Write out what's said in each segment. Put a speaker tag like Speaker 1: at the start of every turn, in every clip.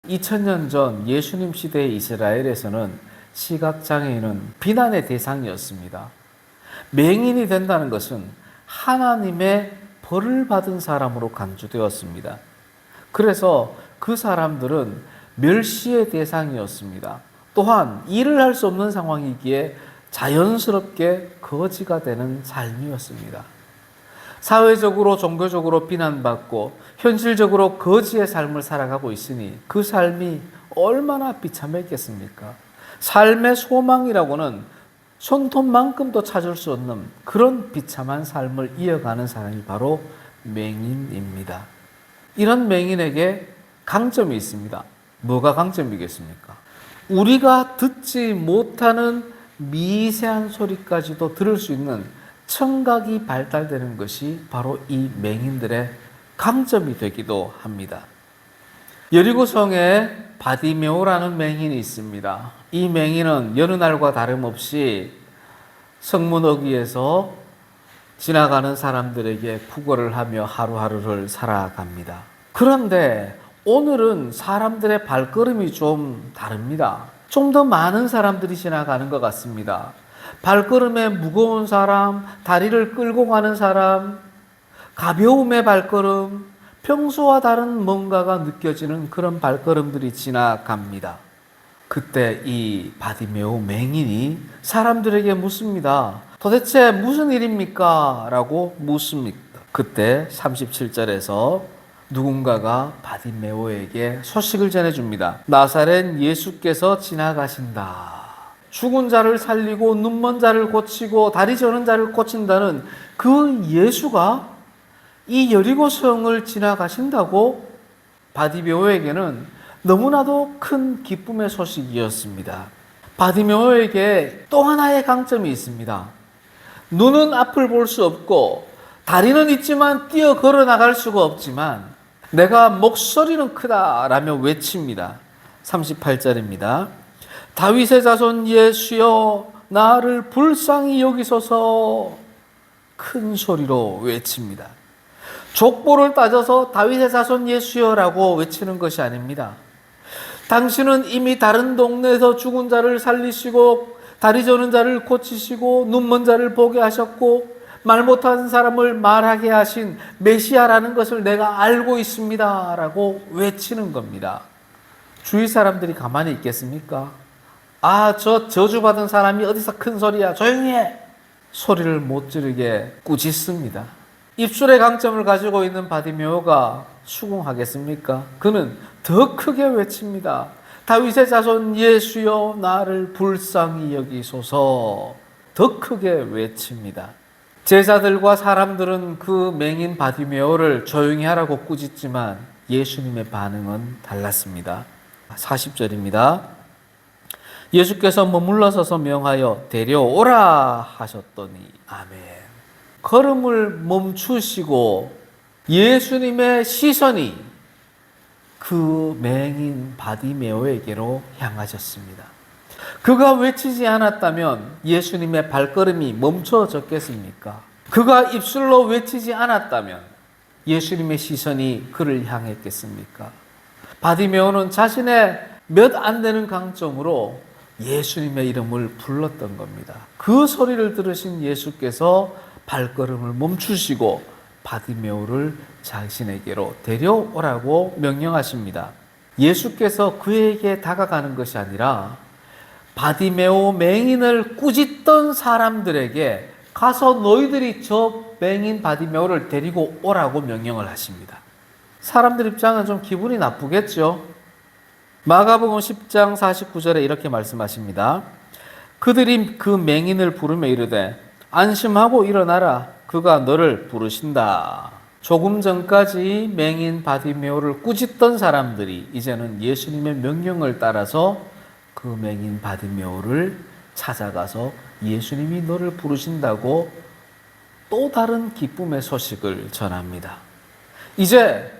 Speaker 1: 2000년 전 예수님 시대의 이스라엘에서는 시각장애인은 비난의 대상이었습니다. 맹인이 된다는 것은 하나님의 벌을 받은 사람으로 간주되었습니다. 그래서 그 사람들은 멸시의 대상이었습니다. 또한 일을 할 수 없는 상황이기에 자연스럽게 거지가 되는 삶이었습니다. 사회적으로 종교적으로 비난받고 현실적으로 거지의 삶을 살아가고 있으니 그 삶이 얼마나 비참했겠습니까? 삶의 소망이라고는 손톱만큼도 찾을 수 없는 그런 비참한 삶을 이어가는 사람이 바로 맹인입니다. 이런 맹인에게 강점이 있습니다. 뭐가 강점이겠습니까? 우리가 듣지 못하는 미세한 소리까지도 들을 수 있는 청각이 발달되는 것이 바로 이 맹인들의 강점이 되기도 합니다. 여리고성에 바디메오라는 맹인이 있습니다. 이 맹인은 여느 날과 다름없이 성문어귀에서 지나가는 사람들에게 구걸을 하며 하루하루를 살아갑니다. 그런데 오늘은 사람들의 발걸음이 좀 다릅니다. 좀 더 많은 사람들이 지나가는 것 같습니다. 발걸음에 무거운 사람, 다리를 끌고 가는 사람, 가벼움의 발걸음, 평소와 다른 뭔가가 느껴지는 그런 발걸음들이 지나갑니다. 그때 이 바디메오 맹인이 사람들에게 묻습니다. 도대체 무슨 일입니까? 라고 묻습니다. 그때 37절에서 누군가가 바디메오에게 소식을 전해줍니다. 나사렛 예수께서 지나가신다. 죽은 자를 살리고 눈먼 자를 고치고 다리 저는 자를 고친다는 그 예수가 이 여리고성을 지나가신다고 바디메오에게는 너무나도 큰 기쁨의 소식이었습니다. 바디메오에게 또 하나의 강점이 있습니다. 눈은 앞을 볼 수 없고 다리는 있지만 뛰어 걸어 나갈 수가 없지만 내가 목소리는 크다라며 외칩니다. 38절입니다. 다윗의 자손 예수여 나를 불쌍히 여기소서 큰 소리로 외칩니다. 족보를 따져서 다윗의 자손 예수여라고 외치는 것이 아닙니다. 당신은 이미 다른 동네에서 죽은 자를 살리시고 다리 저는 자를 고치시고 눈먼 자를 보게 하셨고 말 못하는 사람을 말하게 하신 메시아라는 것을 내가 알고 있습니다 라고 외치는 겁니다. 주위 사람들이 가만히 있겠습니까? 저 저주받은 사람이 어디서 큰 소리야 조용히 해 소리를 못 지르게 꾸짖습니다. 입술의 강점을 가지고 있는 바디메오가 수긍하겠습니까? 그는 더 크게 외칩니다. 다윗의 자손 예수여 나를 불쌍히 여기소서 더 크게 외칩니다. 제자들과 사람들은 그 맹인 바디메오를 조용히 하라고 꾸짖지만 예수님의 반응은 달랐습니다. 40절입니다. 예수께서 머물러서서 명하여 데려오라 하셨더니 아멘. 걸음을 멈추시고 예수님의 시선이 그 맹인 바디메오에게로 향하셨습니다. 그가 외치지 않았다면 예수님의 발걸음이 멈춰졌겠습니까? 그가 입술로 외치지 않았다면 예수님의 시선이 그를 향했겠습니까? 바디메오는 자신의 몇 안 되는 강점으로 예수님의 이름을 불렀던 겁니다. 그 소리를 들으신 예수께서 발걸음을 멈추시고 바디메오를 자신에게로 데려오라고 명령하십니다. 예수께서 그에게 다가가는 것이 아니라 바디메오 맹인을 꾸짖던 사람들에게 가서 너희들이 저 맹인 바디메오를 데리고 오라고 명령을 하십니다. 사람들 입장은 좀 기분이 나쁘겠죠. 마가복음 10장 49절에 이렇게 말씀하십니다. 그들이 그 맹인을 부르며 이르되 안심하고 일어나라 그가 너를 부르신다. 조금 전까지 맹인 바디메오를 꾸짖던 사람들이 이제는 예수님의 명령을 따라서 그 맹인 바디메오를 찾아가서 예수님이 너를 부르신다고 또 다른 기쁨의 소식을 전합니다. 이제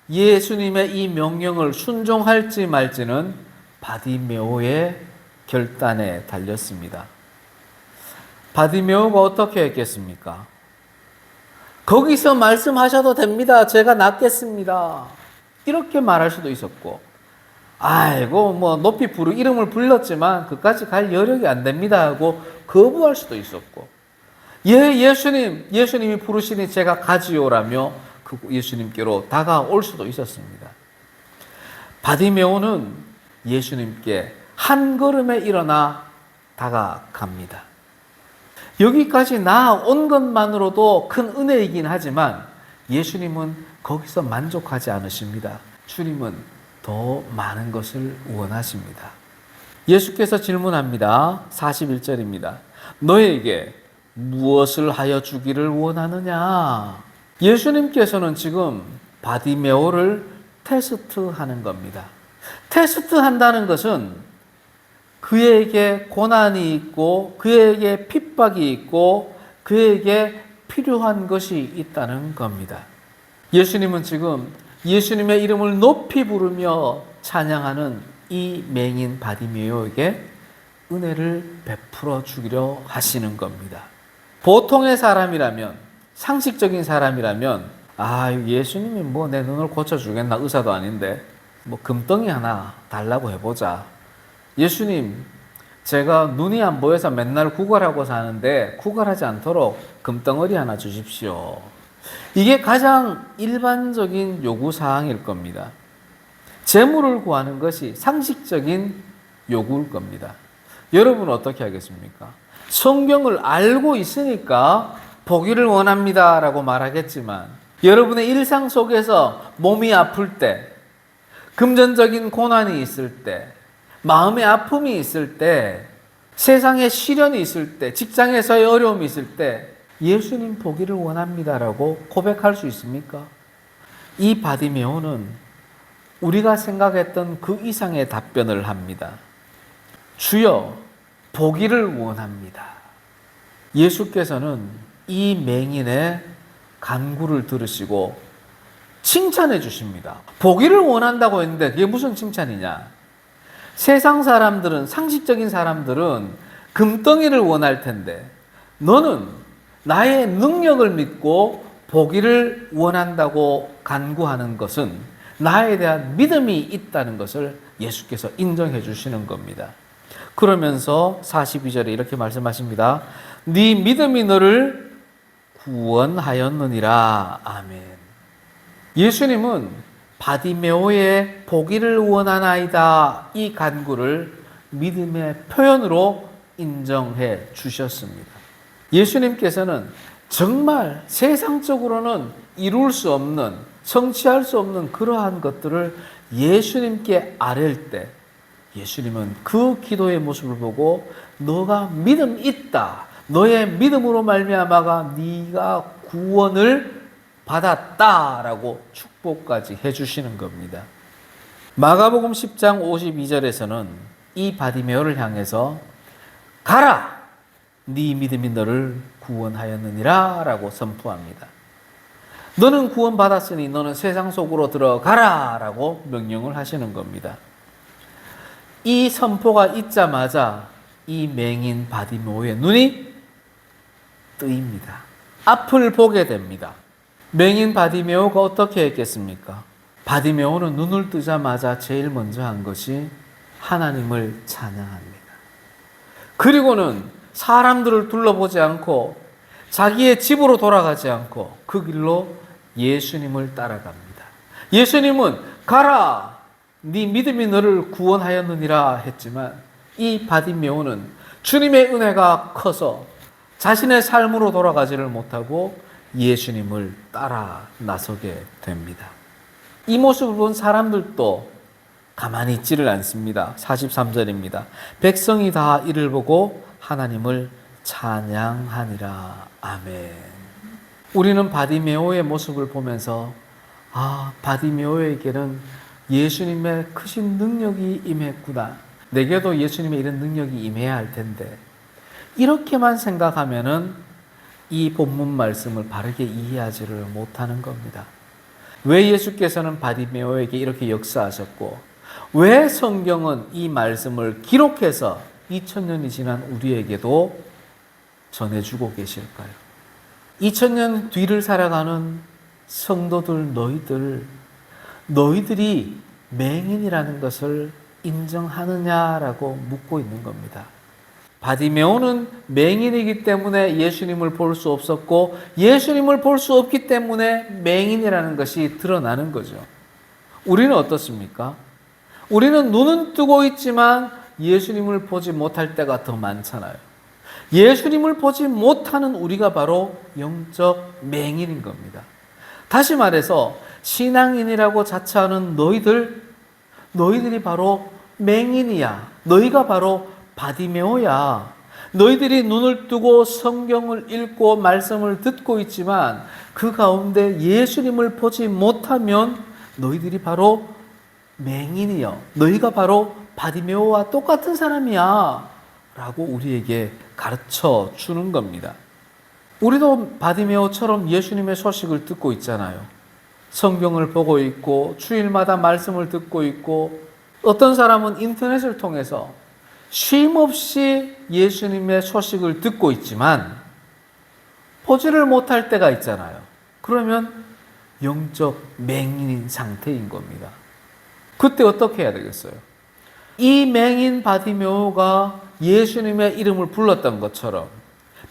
Speaker 1: 예수님의 이 명령을 순종할지 말지는 바디메오의 결단에 달렸습니다. 바디메오가 어떻게 했겠습니까? 거기서 말씀하셔도 됩니다. 제가 낫겠습니다. 이렇게 말할 수도 있었고 아이고 뭐 높이 이름을 불렀지만 그까지 갈 여력이 안 됩니다 하고 거부할 수도 있었고, 예수님이 부르시니 제가 가지요라며 그 예수님께로 다가올 수도 있었습니다. 바디메오는 예수님께 한 걸음에 일어나 다가갑니다. 여기까지 나아온 것만으로도 큰 은혜이긴 하지만 예수님은 거기서 만족하지 않으십니다. 주님은 더 많은 것을 원하십니다. 예수께서 질문합니다. 41절입니다. 너에게 무엇을 하여 주기를 원하느냐? 예수님께서는 지금 바디메오를 테스트하는 겁니다. 테스트한다는 것은 그에게 고난이 있고 그에게 핍박이 있고 그에게 필요한 것이 있다는 겁니다. 예수님은 지금 예수님의 이름을 높이 부르며 찬양하는 이 맹인 바디메오에게 은혜를 베풀어 주기로 하시는 겁니다. 보통의 사람이라면, 상식적인 사람이라면, 예수님이 뭐 내 눈을 고쳐주겠나, 의사도 아닌데 뭐 금덩이 하나 달라고 해보자. 예수님, 제가 눈이 안 보여서 맨날 구걸하고 사는데 구걸하지 않도록 금덩어리 하나 주십시오. 이게 가장 일반적인 요구사항일 겁니다. 재물을 구하는 것이 상식적인 요구일 겁니다. 여러분은 어떻게 하겠습니까? 성경을 알고 있으니까 보기를 원합니다 라고 말하겠지만, 여러분의 일상 속에서 몸이 아플 때, 금전적인 고난이 있을 때, 마음의 아픔이 있을 때, 세상에 시련이 있을 때, 직장에서의 어려움이 있을 때 예수님 보기를 원합니다라고 고백할 수 있습니까? 이 바디메오는 우리가 생각했던 그 이상의 답변을 합니다. 주여, 보기를 원합니다. 예수께서는 이 맹인의 간구를 들으시고 칭찬해 주십니다. 보기를 원한다고 했는데 그게 무슨 칭찬이냐? 세상 사람들은, 상식적인 사람들은 금덩이를 원할 텐데 너는 나의 능력을 믿고 보기를 원한다고 간구하는 것은 나에 대한 믿음이 있다는 것을 예수께서 인정해 주시는 겁니다. 그러면서 42절에 이렇게 말씀하십니다. 네 믿음이 너를 구원하였느니라. 아멘. 예수님은 바디메오의 보기를 원하나이다 이 간구를 믿음의 표현으로 인정해 주셨습니다. 예수님께서는 정말 세상적으로는 이룰 수 없는, 성취할 수 없는 그러한 것들을 예수님께 아뢰일 때 예수님은 그 기도의 모습을 보고 너가 믿음 있다, 너의 믿음으로 말미암아가 네가 구원을 받았다라고 축복까지 해주시는 겁니다. 마가복음 10장 52절에서는 이 바디메오를 향해서 가라! 네 믿음이 너를 구원하였느니라 라고 선포합니다. 너는 구원받았으니 너는 세상 속으로 들어가라 라고 명령을 하시는 겁니다. 이 선포가 있자마자 이 맹인 바디메오의 눈이 뜨입니다. 앞을 보게 됩니다. 맹인 바디메오가 어떻게 했겠습니까? 바디메오는 눈을 뜨자마자 제일 먼저 한 것이 하나님을 찬양합니다. 그리고는 사람들을 둘러보지 않고 자기의 집으로 돌아가지 않고 그 길로 예수님을 따라갑니다. 예수님은 가라! 네 믿음이 너를 구원하였느니라 했지만 이 바디메오는 주님의 은혜가 커서 자신의 삶으로 돌아가지를 못하고 예수님을 따라 나서게 됩니다. 이 모습을 본 사람들도 가만히 있지를 않습니다. 43절입니다. 백성이 다 이를 보고 하나님을 찬양하니라. 아멘. 우리는 바디메오의 모습을 보면서 바디메오에게는 예수님의 크신 능력이 임했구나. 내게도 예수님의 이런 능력이 임해야 할 텐데, 이렇게만 생각하면은 이 본문 말씀을 바르게 이해하지를 못하는 겁니다. 왜 예수께서는 바디메오에게 이렇게 역사하셨고, 왜 성경은 이 말씀을 기록해서 2000년이 지난 우리에게도 전해주고 계실까요? 2000년 뒤를 살아가는 성도들, 너희들이 맹인이라는 것을 인정하느냐라고 묻고 있는 겁니다. 바디메오는 맹인이기 때문에 예수님을 볼 수 없었고 예수님을 볼 수 없기 때문에 맹인이라는 것이 드러나는 거죠. 우리는 어떻습니까? 우리는 눈은 뜨고 있지만 예수님을 보지 못할 때가 더 많잖아요. 예수님을 보지 못하는 우리가 바로 영적 맹인인 겁니다. 다시 말해서 신앙인이라고 자처하는 너희들이 바로 맹인이야. 너희가 바로 바디메오야. 너희들이 눈을 뜨고 성경을 읽고 말씀을 듣고 있지만 그 가운데 예수님을 보지 못하면 너희들이 바로 맹인이여. 너희가 바로 바디메오와 똑같은 사람이야. 라고 우리에게 가르쳐 주는 겁니다. 우리도 바디메오처럼 예수님의 소식을 듣고 있잖아요. 성경을 보고 있고 주일마다 말씀을 듣고 있고 어떤 사람은 인터넷을 통해서 쉼없이 예수님의 소식을 듣고 있지만 보지를 못할 때가 있잖아요. 그러면 영적 맹인인 상태인 겁니다. 그때 어떻게 해야 되겠어요? 이 맹인 바디메오가 예수님의 이름을 불렀던 것처럼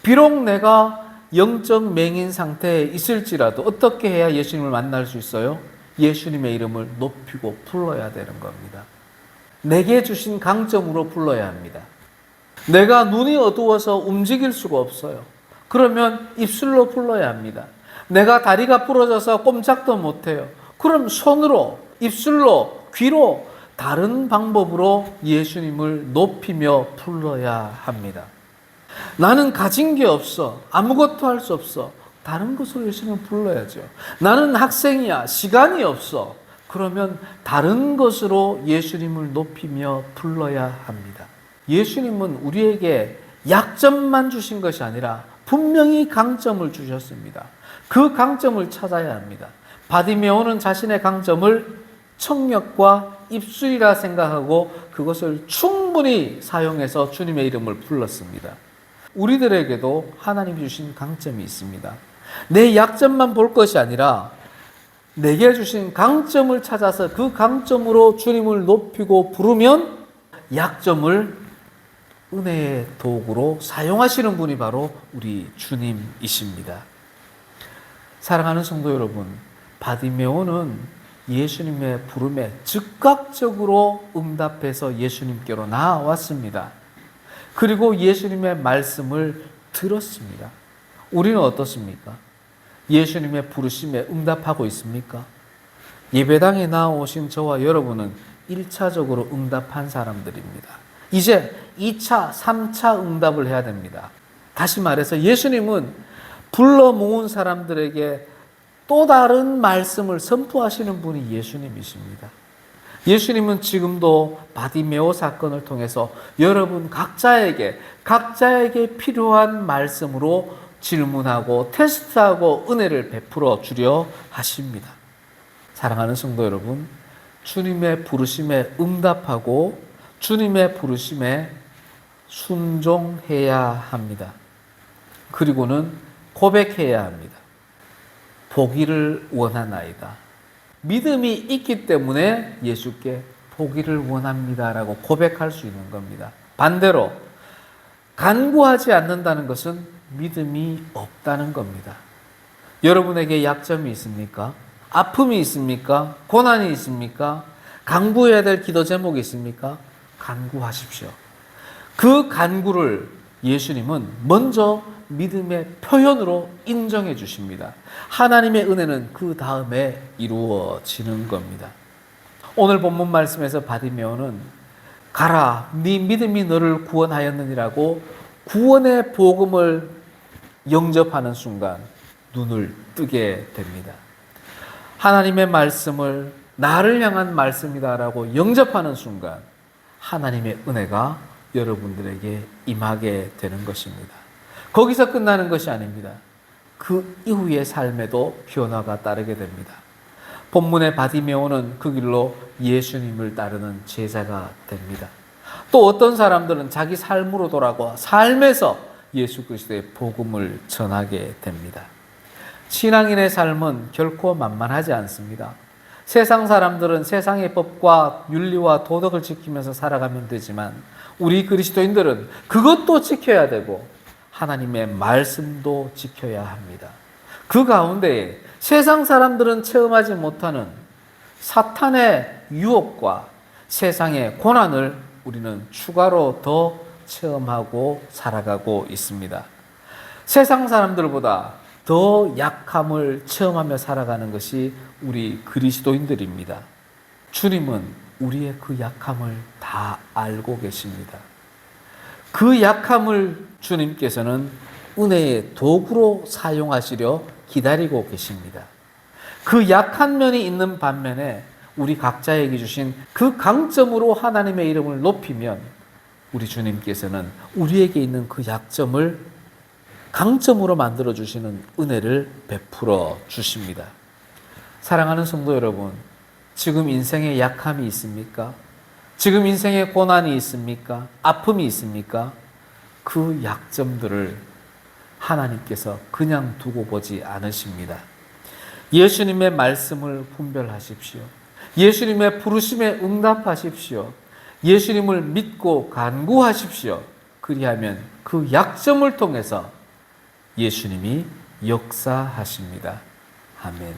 Speaker 1: 비록 내가 영적 맹인 상태에 있을지라도 어떻게 해야 예수님을 만날 수 있어요? 예수님의 이름을 높이고 불러야 되는 겁니다. 내게 주신 강점으로 불러야 합니다. 내가 눈이 어두워서 움직일 수가 없어요. 그러면 입술로 불러야 합니다. 내가 다리가 부러져서 꼼짝도 못해요. 그럼 손으로, 입술로, 귀로 다른 방법으로 예수님을 높이며 불러야 합니다. 나는 가진 게 없어. 아무것도 할 수 없어. 다른 것으로 예수님을 불러야죠. 나는 학생이야. 시간이 없어. 그러면 다른 것으로 예수님을 높이며 불러야 합니다. 예수님은 우리에게 약점만 주신 것이 아니라 분명히 강점을 주셨습니다. 그 강점을 찾아야 합니다. 바디메오는 자신의 강점을 청력과 입술이라 생각하고 그것을 충분히 사용해서 주님의 이름을 불렀습니다. 우리들에게도 하나님이 주신 강점이 있습니다. 내 약점만 볼 것이 아니라 내게 주신 강점을 찾아서 그 강점으로 주님을 높이고 부르면 약점을 은혜의 도구로 사용하시는 분이 바로 우리 주님이십니다. 사랑하는 성도 여러분, 바디메오는 예수님의 부름에 즉각적으로 응답해서 예수님께로 나아왔습니다. 그리고 예수님의 말씀을 들었습니다. 우리는 어떻습니까? 예수님의 부르심에 응답하고 있습니까? 예배당에 나오신 저와 여러분은 1차적으로 응답한 사람들입니다. 이제 2차, 3차 응답을 해야 됩니다. 다시 말해서 예수님은 불러 모은 사람들에게 또 다른 말씀을 선포하시는 분이 예수님이십니다. 예수님은 지금도 바디메오 사건을 통해서 여러분 각자에게 필요한 말씀으로 질문하고 테스트하고 은혜를 베풀어 주려 하십니다. 사랑하는 성도 여러분, 주님의 부르심에 응답하고 주님의 부르심에 순종해야 합니다. 그리고는 고백해야 합니다. 보기를 원하나이다. 믿음이 있기 때문에 예수께 보기를 원합니다라고 고백할 수 있는 겁니다. 반대로 간구하지 않는다는 것은 믿음이 없다는 겁니다. 여러분에게 약점이 있습니까? 아픔이 있습니까? 고난이 있습니까? 간구해야 될 기도 제목이 있습니까? 간구하십시오. 그 간구를 예수님은 먼저 믿음의 표현으로 인정해 주십니다. 하나님의 은혜는 그 다음에 이루어지는 겁니다. 오늘 본문 말씀에서 바디메오는 가라, 네 믿음이 너를 구원하였느니라고 구원의 복음을 영접하는 순간 눈을 뜨게 됩니다. 하나님의 말씀을 나를 향한 말씀이다라고 영접하는 순간 하나님의 은혜가 여러분들에게 임하게 되는 것입니다. 거기서 끝나는 것이 아닙니다. 그 이후의 삶에도 변화가 따르게 됩니다. 본문의 바디메오는 그 길로 예수님을 따르는 제자가 됩니다. 또 어떤 사람들은 자기 삶으로 돌아가 삶에서 예수 그리스도의 복음을 전하게 됩니다. 신앙인의 삶은 결코 만만하지 않습니다. 세상 사람들은 세상의 법과 윤리와 도덕을 지키면서 살아가면 되지만 우리 그리스도인들은 그것도 지켜야 되고 하나님의 말씀도 지켜야 합니다. 그 가운데에 세상 사람들은 체험하지 못하는 사탄의 유혹과 세상의 고난을 우리는 추가로 더 체험하고 살아가고 있습니다. 세상 사람들보다 더 약함을 체험하며 살아가는 것이 우리 그리스도인들입니다. 주님은 우리의 그 약함을 다 알고 계십니다. 그 약함을 주님께서는 은혜의 도구로 사용하시려 기다리고 계십니다. 그 약한 면이 있는 반면에 우리 각자에게 주신 그 강점으로 하나님의 이름을 높이면 우리 주님께서는 우리에게 있는 그 약점을 강점으로 만들어 주시는 은혜를 베풀어 주십니다. 사랑하는 성도 여러분, 지금 인생에 약함이 있습니까? 지금 인생에 고난이 있습니까? 아픔이 있습니까? 그 약점들을 하나님께서 그냥 두고 보지 않으십니다. 예수님의 말씀을 분별하십시오. 예수님의 부르심에 응답하십시오. 예수님을 믿고 간구하십시오. 그리하면 그 약점을 통해서 예수님이 역사하십니다. 아멘.